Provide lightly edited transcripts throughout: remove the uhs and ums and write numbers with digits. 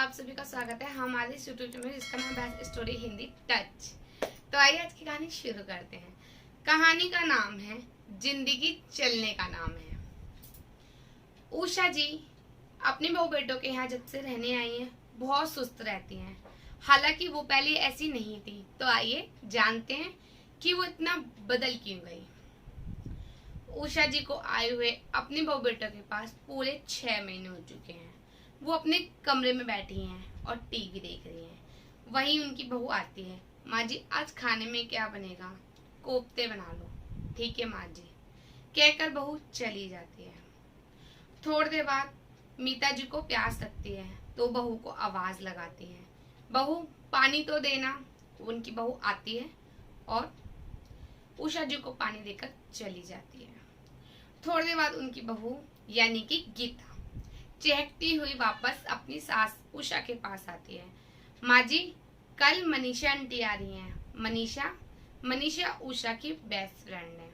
आप सभी का स्वागत है हमारे इस यूट्यूब चैनल में जिसका नाम बेस्ट स्टोरी हिंदी टच। तो आइए आज की कहानी शुरू करते हैं। कहानी का नाम है जिंदगी चलने का नाम है। उषा जी अपने बहू बेटों के यहाँ जब से रहने आई हैं बहुत सुस्त रहती हैं। हालांकि वो पहले ऐसी नहीं थी। तो आइए जानते हैं कि वो इतना बदल क्यों गई। उषा जी को आए हुए अपने बहू बेटों के पास पूरे 6 महीने हो चुके हैं। वो अपने कमरे में बैठी हैं और टीवी देख रही हैं। वहीं उनकी बहू आती है। माँ जी आज खाने में क्या बनेगा? कोफ्ते बना लो। ठीक है माँ जी, कहकर बहू चली जाती है। थोड़ी देर बाद मीता जी को प्यास लगती है तो बहू को आवाज लगाती है, बहू पानी तो देना। उनकी बहू आती है और उषा जी को पानी देकर चली जाती है। थोड़ी देर बाद उनकी बहू यानी कि गीता चहकती हुई वापस अपनी सास उषा के पास आती है। माँ जी कल मनीषा आंटी आ रही हैं। मनीषा उषा की बेस्ट फ्रेंड है।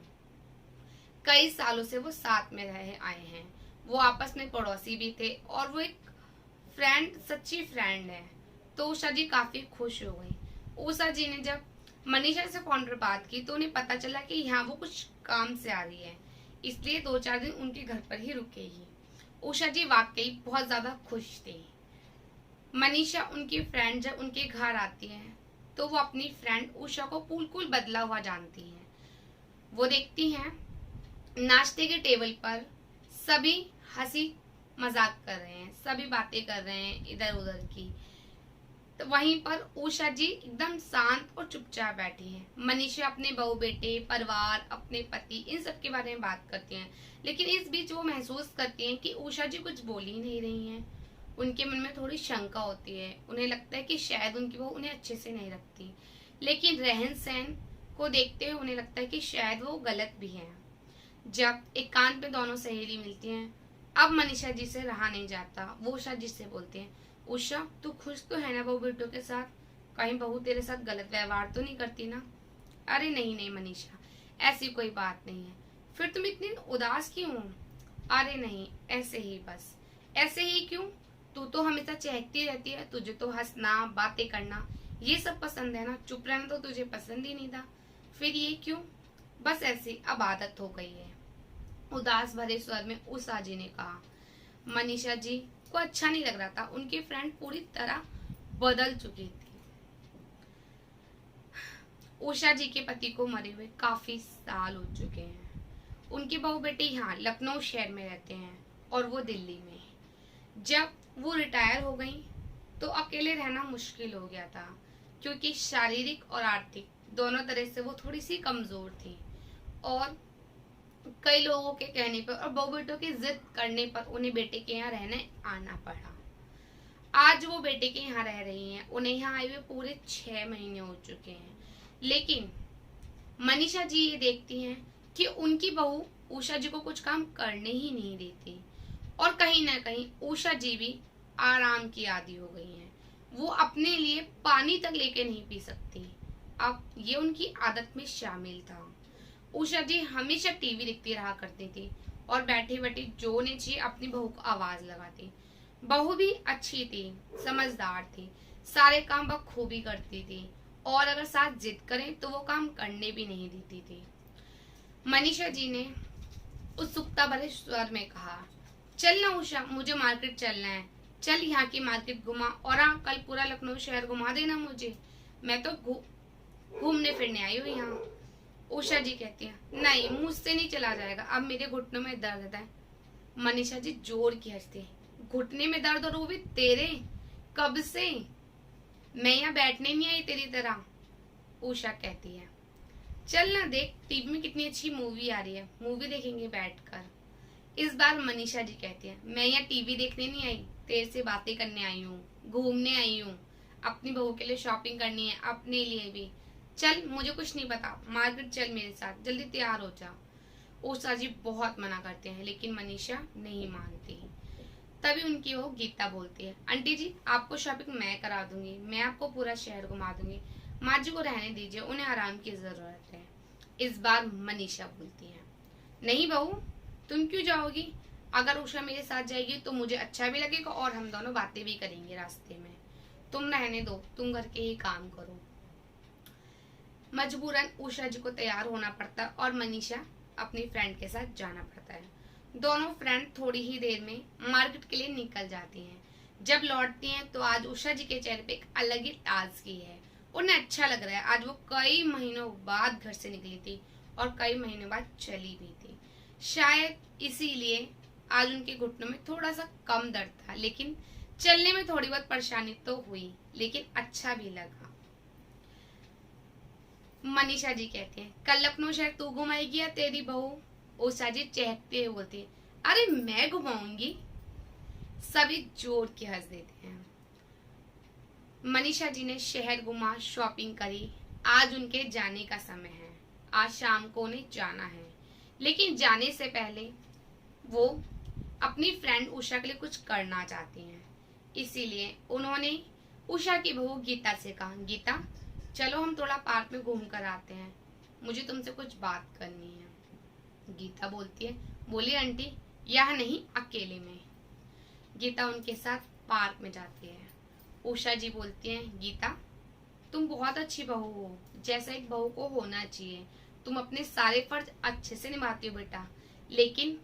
कई सालों से वो साथ में रहे आए हैं। वो आपस में पड़ोसी भी थे और वो एक सच्ची फ्रेंड है। तो उषा जी काफी खुश हो गई। उषा जी ने जब मनीषा से फोन पर बात की तो उन्हें पता चला कि यहाँ वो कुछ काम से आ रही है, इसलिए 2-4 दिन उनके घर पर ही रुकेगी। उषा जी वाकई बहुत ज्यादा खुश थी। मनीषा उनकी फ्रेंड जब उनके घर आती है तो वो अपनी फ्रेंड उषा को बिल्कुल बदला हुआ जानती है। वो देखती हैं नाश्ते के टेबल पर सभी हंसी मजाक कर रहे हैं, सभी बातें कर रहे हैं इधर उधर की। तो वहीं पर उषा जी एकदम शांत और चुपचाप बैठी है। मनीषा अपने बहू बेटे, परिवार, अपने पति इन सब के बारे में बात करती हैं। लेकिन इस बीच वो महसूस करती हैं कि उषा जी कुछ बोल ही नहीं रही हैं। उनके मन में थोड़ी शंका होती है। उन्हें लगता है कि शायद उनकी बहू उन्हें अच्छे से नहीं रखती। लेकिन रहन सहन को देखते हुए उन्हें लगता है कि शायद वो गलत भी है। जब एकांत में दोनों सहेली मिलती हैं, अब मनीषा जी से रहा नहीं जाता। वो उषा जी से बोलते हैं, उषा तू खुश तो है ना बहू बेटों के साथ? कहीं बहू तेरे साथ गलत व्यवहार तो नहीं करती ना? अरे नहीं नहीं मनीषा, ऐसी कोई बात नहीं है। फिर तुम इतनी उदास क्यों हो? अरे नहीं, ऐसे ही बस। ऐसे ही क्यों? तू तो हमेशा चहकती रहती है। तुझे तो हंसना, बातें करना ये सब पसंद है ना। चुप रहना तो तुझे पसंद ही नहीं था। फिर ये क्यों? बस ऐसी अब आदत हो गई है, उदास भरे स्वर में उषा जी ने कहा। मनीषा जी को अच्छा नहीं लग रहा था। उनकी फ्रेंड पूरी तरह बदल चुकी थी। उषा जी के पति को मरे हुए काफी साल हो चुके हैं। उनके बहू बेटे यहाँ लखनऊ शहर में रहते हैं और वो दिल्ली में। जब वो रिटायर हो गई तो अकेले रहना मुश्किल हो गया था, क्योंकि शारीरिक और आर्थिक दोनों तरह से वो थोड़ी सी कमजोर थी। और कई लोगों के कहने पर और बहू बेटों की जिद करने पर उन्हें बेटे के यहाँ रहने आना पड़ा। आज वो बेटे के यहाँ रह रही हैं। उन्हें यहाँ आए हुए पूरे 6 महीने हो चुके हैं। लेकिन मनीषा जी ये देखती हैं कि उनकी बहू उषा जी को कुछ काम करने ही नहीं देती और कहीं ना कहीं उषा जी भी आराम की आदी हो गई हैं। वो अपने लिए पानी तक लेके नहीं पी सकती। अब ये उनकी आदत में शामिल था। उषा जी हमेशा टीवी देखती रहा करती थी और बैठी बैठी जो उन्हें चाहिए अपनी बहू को आवाज लगाती। बहू भी अच्छी थी, समझदार थी, सारे काम बखूबी करती थी और अगर साथ जिद करें तो वो काम करने भी नहीं देती थी। मनीषा जी ने उत्सुकता भरे स्वर में कहा, चल ना उषा, मुझे मार्केट चलना है। चल यहाँ की मार्केट घुमा और हाँ कल पूरा लखनऊ शहर घुमा देना मुझे। मैं तो घूमने फिरने आई हूँ यहाँ। उषा जी कहती है, नहीं मुझसे नहीं चला जाएगा, अब मेरे घुटनों में दर्द होता है। मनीषा जी जोर की हंसती है, घुटने में दर्द और वो भी तेरे? कब से? मैं यहाँ बैठने नहीं आई तेरी तरह। उषा कहती है, चल ना देख टीवी में कितनी अच्छी मूवी आ रही है, मूवी देखेंगे बैठकर। इस बार मनीषा जी कहती है, मैं यहाँ टीवी देखने नहीं आई, तेरे से बातें करने आई हूँ, घूमने आई हूँ, अपनी बहू के लिए शॉपिंग करनी है, अपने लिए भी। चल मुझे कुछ नहीं पता, मार्केट चल मेरे साथ, जल्दी तैयार हो जा। उषा जी बहुत मना करते हैं लेकिन मनीषा नहीं मानती। तभी उनकी वो गीता बोलती है, आंटी जी आपको शॉपिंग मैं करा दूंगी, मैं आपको पूरा शहर घुमा दूंगी। माँ जी को रहने दीजिए, उन्हें आराम की जरूरत है। इस बार मनीषा बोलती है, नहीं बहू तुम क्यों जाओगी? अगर उषा मेरे साथ जाएगी तो मुझे अच्छा भी लगेगा और हम दोनों बातें भी करेंगे रास्ते में। तुम रहने दो, तुम घर के ही काम करो। मजबूरन उषा जी को तैयार होना पड़ता और मनीषा अपनी फ्रेंड के साथ जाना पड़ता है। दोनों फ्रेंड थोड़ी ही देर में मार्केट के लिए निकल जाती हैं। जब लौटती हैं तो आज उषा जी के चेहरे पे एक अलग ही ताजगी है। उन्हें अच्छा लग रहा है। आज वो कई महीनों बाद घर से निकली थी और कई महीनों बाद चली भी थी। शायद इसीलिए आज उनके घुटनों में थोड़ा सा कम दर्द था, लेकिन चलने में थोड़ी बहुत परेशानी तो हुई, लेकिन अच्छा भी लगा। मनीषा जी कहते हैं, कल लखनऊ शहर तू घुमाएगी या तेरी बहू? उषा जी चहकते हुए बोलती है, अरे मैं घुमाऊंगी। सभी जोर के हंस देते हैं। मनीषा जी ने शहर घुमा, शॉपिंग करी। आज उनके जाने का समय है। आज शाम को उन्हें जाना है, लेकिन जाने से पहले वो अपनी फ्रेंड उषा के लिए कुछ करना चाहती हैं। इसीलिए उन्होंने उषा की बहू गीता से कहा, गीता चलो हम थोड़ा पार्क में घूम कर आते हैं, मुझे तुमसे कुछ बात करनी है। गीता बोलती है, बोलिए आंटी, यह नहीं अकेले में। गीता उनके साथ पार्क में जाती है। उषा जी बोलती हैं, गीता तुम बहुत अच्छी बहू हो, जैसा एक बहू को होना चाहिए। तुम अपने सारे फर्ज अच्छे से निभाती हो बेटा, लेकिन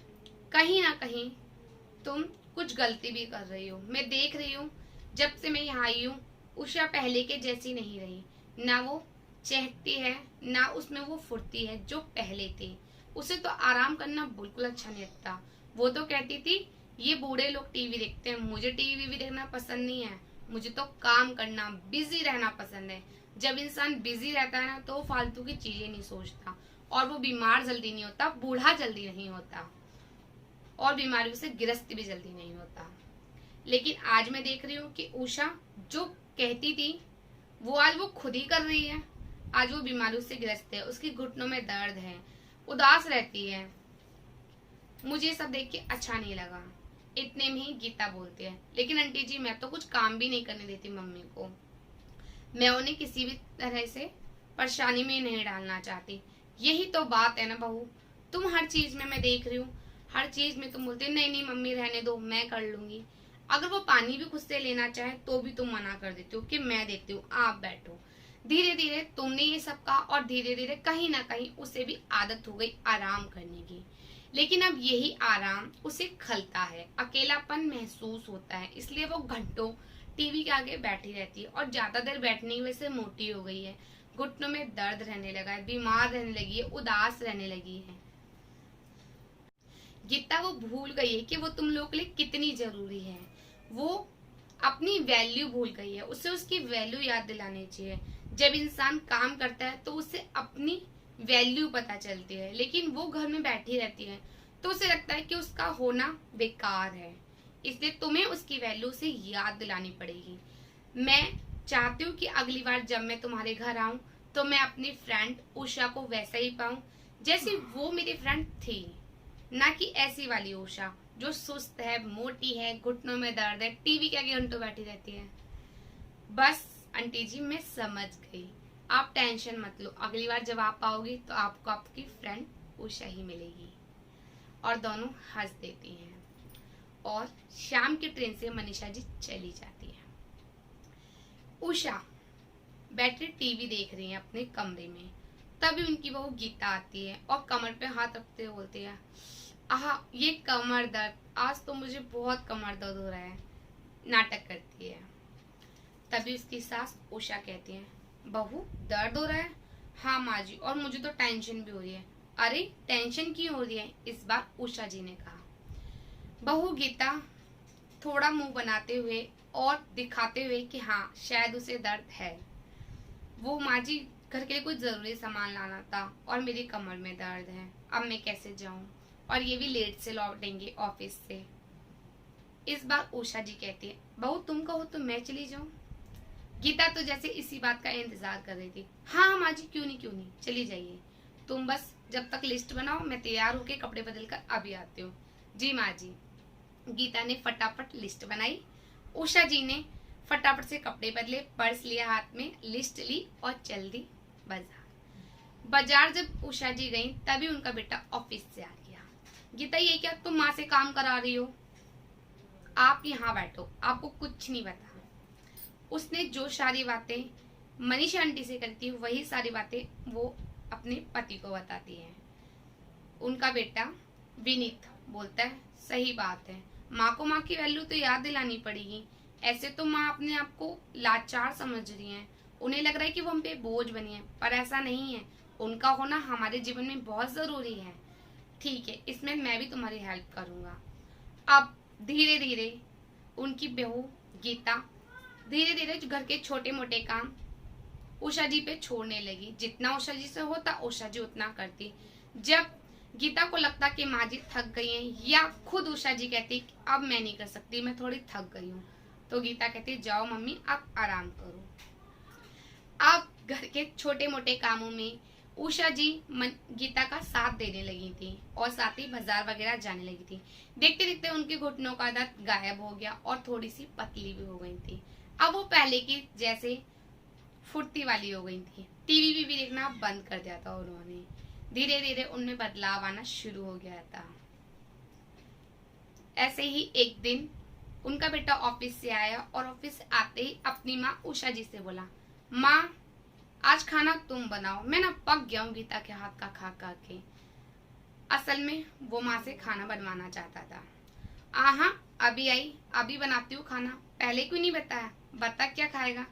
कहीं ना कहीं तुम कुछ गलती भी कर रही हो। मैं देख रही हूँ जब से मैं यहाँ आई हूँ, उषा पहले के जैसी नहीं रही। ना वो चहकती है, ना उसमें वो फुर्ती है जो पहले थी। उसे तो आराम करना बिल्कुल अच्छा नहीं लगता। वो तो कहती थी ये बूढ़े लोग टीवी देखते हैं, मुझे टीवी भी देखना पसंद नहीं है। मुझे तो काम करना, बिजी रहना पसंद है। जब इंसान बिजी रहता है ना तो वो फालतू की चीजें नहीं सोचता, और वो बीमार जल्दी नहीं होता, बूढ़ा जल्दी नहीं होता, और बीमारियों से गिरफ्त भी जल्दी नहीं होता। लेकिन आज मैं देख रही हूँ कि उषा जो कहती थी वो आज वो खुद ही कर रही है। आज वो बीमारियों से ग्रस्त है, उसकी घुटनों में दर्द है, उदास रहती है। मुझे सब देख के अच्छा नहीं लगा। इतने में ही गीता बोलती है, लेकिन आंटी जी मैं तो कुछ काम भी नहीं करने देती मम्मी को। मैं उन्हें किसी भी तरह से परेशानी में नहीं डालना चाहती। यही तो बात है ना बहू, तुम हर चीज में, मैं देख रही हूँ हर चीज में तुम बोलते नहीं नहीं मम्मी रहने दो, मैं कर लूंगी। अगर वो पानी भी खुद से लेना चाहे तो भी तुम मना कर देती हो कि मैं देती हूँ, आप बैठो। धीरे धीरे तुमने ये सब कहा और धीरे धीरे कहीं ना कहीं उसे भी आदत हो गई आराम करने की। लेकिन अब यही आराम उसे खलता है, अकेलापन महसूस होता है, इसलिए वो घंटों टीवी के आगे बैठी रहती है और ज्यादा देर बैठने की वजह से मोटी हो गई है। घुटनों में दर्द रहने लगा है, बीमार रहने लगी है, उदास रहने लगी है। गीता वो भूल गई है कि वो तुम लोगों के लिए कितनी जरूरी है। वो अपनी वैल्यू भूल गई है, उसे उसकी वैल्यू याद दिलानी चाहिए। जब इंसान काम करता है तो उसे अपनी वैल्यू पता चलती है, लेकिन वो घर में बैठी रहती है तो उसे लगता है कि उसका होना बेकार है। इसलिए तुम्हें उसकी वैल्यू उसे याद दिलानी पड़ेगी। मैं चाहती हूँ कि अगली बार जब मैं तुम्हारे घर आऊं तो मैं अपनी फ्रेंड उषा को वैसा ही पाऊं जैसी वो मेरी फ्रेंड थी, ना कि ऐसी वाली उषा जो सुस्त है, मोटी है, घुटनों में दर्द है, टीवी के आगे घंटों बैठी रहती है। बस आंटी जी मैं समझ गई, आप टेंशन मत लो, अगली बार जब आप आओगी तो आपको आपकी फ्रेंड उषा ही मिलेगी। और दोनों हंस देती हैं और शाम की ट्रेन से मनीषा जी चली जाती है। उषा बैठे टीवी देख रही है अपने कमरे में। तभी उनकी बहू गीता आती है और कमर पे हाथ रखते हुए बोलती है, आहा ये कमर दर्द, आज तो मुझे बहुत कमर दर्द हो रहा है। नाटक करती है। तभी उसकी सास उषा कहती है, बहू दर्द हो रहा है? हाँ माँ जी, और मुझे तो टेंशन भी हो रही है। अरे टेंशन क्यों हो रही है? इस बार उषा जी ने कहा। बहू गीता थोड़ा मुंह बनाते हुए और दिखाते हुए कि हाँ शायद उसे दर्द है। वो माँ जी घर के लिए कुछ जरूरी सामान लाना था और मेरी कमर में दर्द है, अब मैं कैसे जाऊं, और ये भी लेट से लौटेंगे ऑफिस से। इस बार उषा जी कहती है, बहू तुम कहो तो मैं चली जाऊं। गीता तो जैसे इसी बात का इंतजार कर रही थी। हाँ माँ जी क्यों नहीं, चली जाइए। तुम बस जब तक लिस्ट बनाओ, मैं तैयार होके कपड़े बदल कर अभी आती हूँ। जी माँ जी। गीता ने फटाफट लिस्ट बनाई। उषा जी ने फटाफट से कपड़े बदले, पर्स लिया हाथ में, लिस्ट ली और चल दी बाजार। बाजार जब उषा जी गई तभी उनका बेटा ऑफिस से आ गया। गीता ये क्या तुम माँ से काम करा रही हो, आप यहाँ बैठो, आपको कुछ नहीं पता। उसने जो सारी बातें मनीषा आंटी से करती है वही सारी बातें वो अपने पति को बताती है। उनका बेटा विनीत बोलता है सही बात है, माँ को माँ की वैल्यू तो याद दिलानी पड़ेगी। ऐसे तो माँ अपने आप को लाचार समझ रही है, उन्हें लग रहा है कि वो हम पे बोझ बनी है, पर ऐसा नहीं है। उनका होना हमारे जीवन में बहुत जरूरी है। ठीक है, इसमें मैं भी तुम्हारी हेल्प करूंगा। अब धीरे धीरे उनकी बहू गीता धीरे धीरे घर के छोटे मोटे काम उषा जी पे छोड़ने लगी। जितना उषा जी से होता उषा जी उतना करती। जब गीता को लगता कि माँ जी थक गई हैं, या खुद उषा जी कहती अब मैं नहीं कर सकती, मैं थोड़ी थक गई हूँ, तो गीता कहती जाओ मम्मी आप आराम करो। अब घर के छोटे मोटे कामों में उषा जी गीता का साथ देने लगी थी और साथ ही बाजार वगैरह जाने लगी थी। देखते देखते उनके घुटनों का दर्द गायब हो गया और थोड़ी सी पतली भी हो गई थी। अब वो पहले की जैसे फुर्ती वाली हो गई थी। टीवी भी देखना बंद कर दिया था उन्होंने। धीरे धीरे उनमें बदलाव आना शुरू हो गया था। ऐसे ही एक दिन उनका बेटा ऑफिस से आया और ऑफिस से आते ही अपनी माँ उषा जी से बोला माँ आज खाना तुम बनाओ, मैं ना पक गया हूँ गीता के हाथ का खा खा के। असल में वो माँ से खाना बनवाना चाहता था। हाँ अभी आई, अभी बनाती हूँ खाना, पहले क्यों नहीं बताया, बता क्या खाएगा।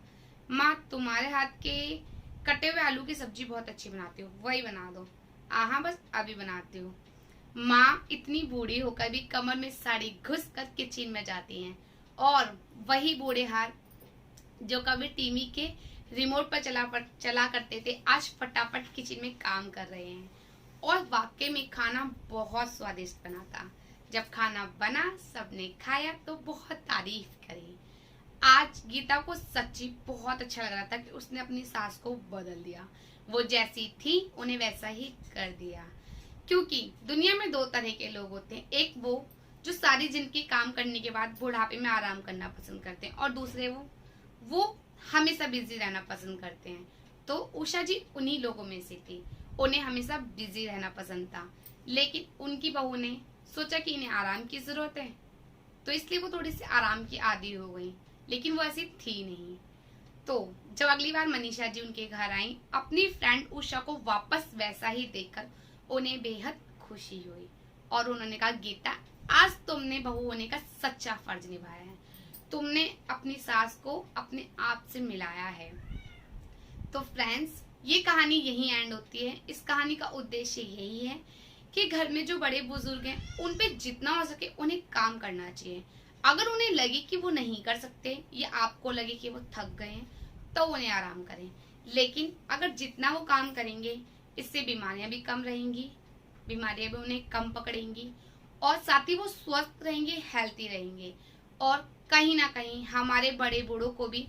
माँ तुम्हारे हाथ के कटे हुए आलू की सब्जी बहुत अच्छी बनाती हूँ, वही बना दो। हाँ बस अभी बनाती हूँ। माँ इतनी बूढ़ी होकर भी कमर में साड़ी घुस कर किचन में जाती हैं और वही बूढ़े हाथ जो कभी टीवी के रिमोट पर चला करते थे आज फटाफट किचन में काम कर रहे हैं। और वाकई में खाना बहुत स्वादिष्ट बना था। जब खाना बना सबने खाया तो बहुत तारीफ करी। आज गीता को सच्ची बहुत अच्छा लग रहा था कि उसने अपनी सास को बदल दिया। वो जैसी थी उन्हें वैसा ही कर दिया। क्योंकि दुनिया में दो तरह के लोग होते हैं, एक वो जो सारी जिंदगी काम करने के बाद बुढ़ापे में आराम करना पसंद करते हैं और दूसरे वो हमेशा बिजी रहना पसंद करते हैं। तो उषा जी उन्हीं लोगों में से थी। उन्हें हमेशा बिजी रहना पसंद था, लेकिन उनकी बहू ने सोचा कि इन्हें आराम की जरूरत है तो इसलिए वो थोड़ी सी आराम की आदी हो गई, लेकिन वो ऐसी थी नहीं। तो जब अगली बार मनीषा जी उनके घर आई अपनी फ्रेंड उषा को वापस वैसा ही देखकर उन्हें बेहद खुशी हुई और उन्होंने कहा गीता आज तुमने बहू होने का सच्चा फर्ज निभाया है, तुमने अपनी सास को अपने आप से मिलाया है। तो फ्रेंड्स ये कहानी यही एंड होती है। इस कहानी का उद्देश्य यही है कि घर में जो बड़े बुजुर्ग हैं उन पे जितना हो सके उन्हें काम करना चाहिए। अगर उन्हें लगे कि वो नहीं कर सकते या आपको लगे कि वो थक गए हैं तो उन्हें आराम करें, लेकिन अगर जितना वो काम करेंगे इससे बीमारियां भी कम रहेंगी, बीमारियां भी उन्हें कम पकड़ेंगी और साथ ही वो स्वस्थ रहेंगे, हेल्थी रहेंगे। और कहीं ना कहीं हमारे बड़े बूढ़ों को भी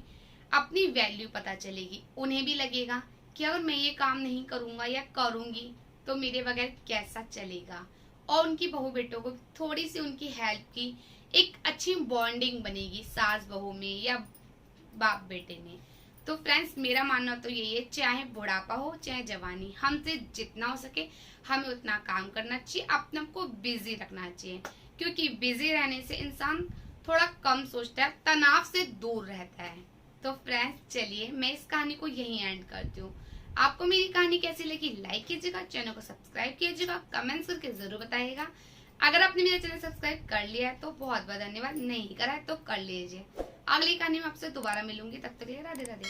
अपनी वैल्यू पता चलेगी। उन्हें भी लगेगा कि अगर मैं ये काम नहीं करूंगा या करूंगी तो मेरे बगैर कैसा चलेगा। और उनकी बहू बेटों को थोड़ी सी उनकी हेल्प की एक अच्छी बॉन्डिंग बनेगी सास बहू में या बाप बेटे में। तो फ्रेंड्स मेरा मानना तो यही है, चाहे बुढ़ापा हो चाहे जवानी, हमसे जितना हो सके हमें उतना काम करना चाहिए, अपने आप को बिजी रखना चाहिए। क्योंकि बिजी रहने से इंसान थोड़ा कम सोचता है, तनाव से दूर रहता है। तो फ्रेंड्स चलिए मैं इस कहानी को यहीं एंड करती हूँ। आपको मेरी कहानी कैसी लगी लाइक कीजिएगा, चैनल को सब्सक्राइब कीजिएगा, कमेंट्स करके जरूर बताइएगा। अगर आपने मेरा चैनल सब्सक्राइब कर लिया है तो बहुत बहुत धन्यवाद, नहीं करा है तो कर लीजिए। अगली कहानी में आपसे दोबारा मिलूंगी, तब तक के लिए राधे राधे।